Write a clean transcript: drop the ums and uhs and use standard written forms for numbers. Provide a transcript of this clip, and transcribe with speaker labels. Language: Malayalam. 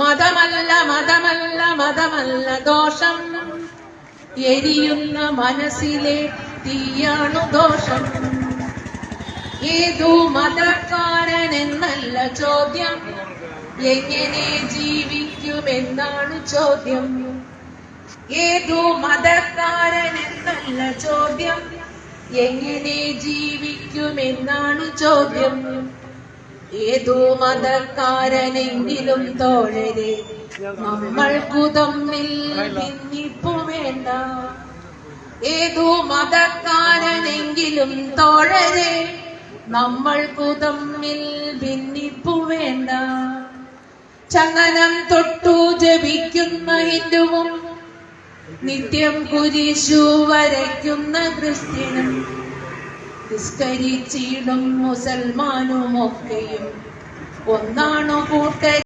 Speaker 1: മതമല്ല മതമല്ല മതമല്ല ദോഷം, എരിയുന്ന മനസ്സിലെ തീയാണു ദോഷം. ഏതു മതക്കാരൻ എന്നല്ല ചോദ്യം, എങ്ങനെ ജീവിക്കുമെന്നാണ് ചോദ്യം. ഏതു മതക്കാരൻ എന്നല്ല ചോദ്യം, എങ്ങനെ ജീവിക്കുമെന്നാണ് ചോദ്യം. ഏതു മതക്കാരനെങ്കിലും തോഴരെ, നമ്മൾക്കു തമ്മിൽ ഭിന്നിപ്പു വേണ്ട. ഏതു മതക്കാരനെങ്കിലും തോഴരെ, നമ്മൾക്കു തമ്മിൽ ഭിന്നിപ്പു വേണ്ട. ചങ്ങനം തൊട്ടു ജപിക്കുന്ന ഹിന്ദുവും നിത്യം കുരിശു വരയ്ക്കുന്ന ക്രിസ്ത്യനും നിസ്കരിച്ചിടും മുസൽമാനുമൊക്കെയും ഒന്നാണു കൂട്ട